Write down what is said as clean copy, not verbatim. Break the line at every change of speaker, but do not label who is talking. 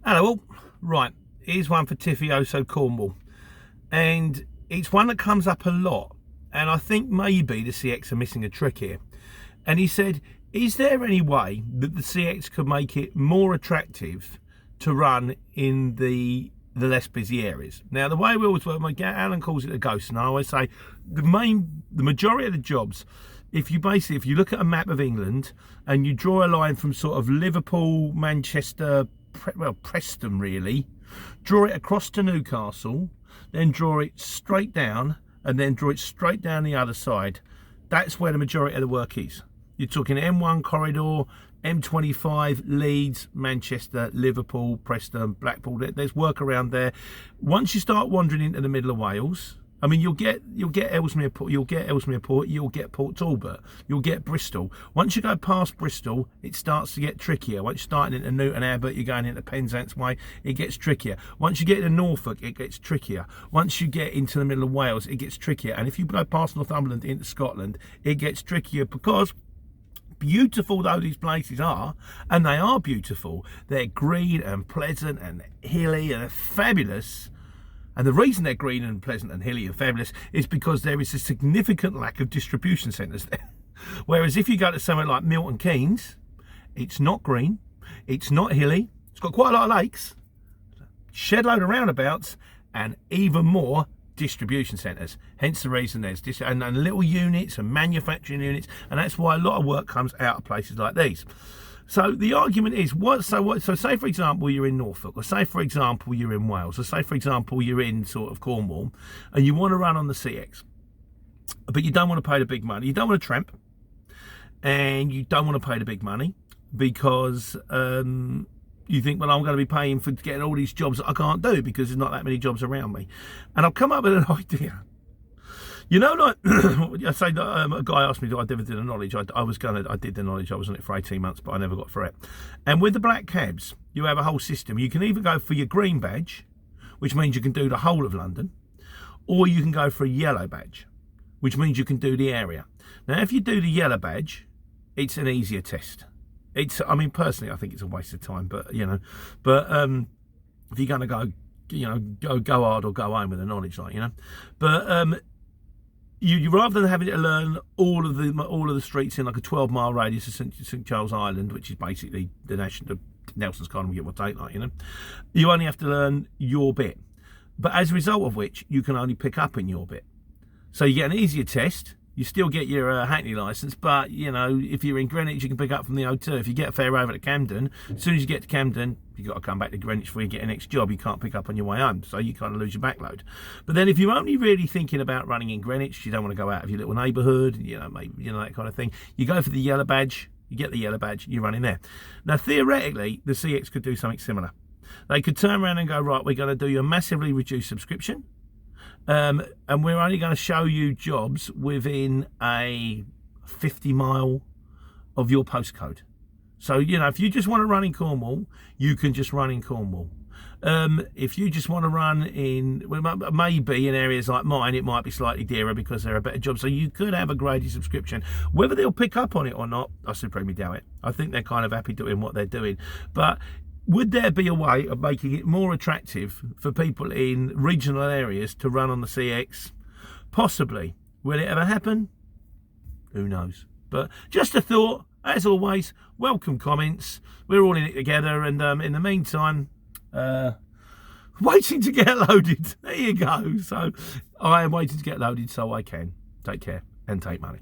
Hello all. Right, here's one for Tifioso Cornwall. And it's one that comes up a lot. And I think maybe the CX are missing a trick here. And he said, is there any way that the CX could make it more attractive to run in the less busy areas? Now, the way we always work, Alan calls it a ghost, and I always say the majority of the jobs, if you look at a map of England and you draw a line from sort of Liverpool, Manchester, Preston really, draw it across to Newcastle, then draw it straight down, and then draw it straight down the other side. That's where the majority of the work is. You're talking M1 corridor, M25, Leeds, Manchester, Liverpool, Preston, Blackpool. There's work around there. Once you start wandering into the middle of Wales, I mean, you'll get Ellesmere Port, you'll get Port Talbot, you'll get Bristol. Once you go past Bristol, it starts to get trickier. Once you're starting into Newton Abbot, you're going into Penzance Way, it gets trickier. Once you get to Norfolk, it gets trickier. Once you get into the middle of Wales, it gets trickier. And if you go past Northumberland into Scotland, it gets trickier because, beautiful though these places are, and they are beautiful, they're green and pleasant and hilly and fabulous. And the reason they're green and pleasant and hilly and fabulous is because there is a significant lack of distribution centres there. Whereas if you go to somewhere like Milton Keynes, it's not green, it's not hilly, it's got quite a lot of lakes, shed load of roundabouts, and even more distribution centres. Hence the reason there's and little units and manufacturing units, and that's why a lot of work comes out of places like these. So the argument is, so say for example you're in Norfolk, or say for example you're in Wales, or say for example you're in sort of Cornwall, and you want to run on the CX, but you don't want to pay the big money, you don't want to tramp, and you don't want to pay the big money because you think, well, I'm going to be paying for getting all these jobs that I can't do because there's not that many jobs around me. And I've come up with an idea. You know, like I say, a guy asked me, I never did a knowledge. I did the knowledge. I was on it for 18 months, but I never got through it. And with the black cabs, you have a whole system. You can either go for your green badge, which means you can do the whole of London, or you can go for a yellow badge, which means you can do the area. Now, if you do the yellow badge, it's an easier test. I mean, personally, I think it's a waste of time, but if you're going to go hard or go home with the knowledge, you rather than having to learn all of the streets in like a 12-mile radius of St Charles Island, which is basically the Nelson's Column, give or take, you only have to learn your bit. But as a result of which, you can only pick up in your bit. So you get an easier test. You still get your Hackney licence, but, if you're in Greenwich, you can pick up from the O2. If you get a fare over to Camden, as soon as you get to Camden, you've got to come back to Greenwich before you get your next job. You can't pick up on your way home, so you kind of lose your backload. But then if you're only really thinking about running in Greenwich, you don't want to go out of your little neighbourhood, maybe, that kind of thing, you go for the yellow badge, you get the yellow badge, you run in there. Now, theoretically, the CX could do something similar. They could turn around and go, right, we're going to do you a massively reduced subscription. And we're only going to show you jobs within a 50 mile of your postcode. So, if you just want to run in Cornwall, you can just run in Cornwall. If you just want to run in, maybe in areas like mine, it might be slightly dearer because there are better jobs. So you could have a graded subscription. Whether they'll pick up on it or not, I supremely doubt it. I think they're kind of happy doing what they're doing. But would there be a way of making it more attractive for people in regional areas to run on the CX? Possibly. Will it ever happen? Who knows? But just a thought. As always, welcome comments. We're all in it together. And in the meantime, waiting to get loaded. There you go. So I am waiting to get loaded so I can. Take care and take money.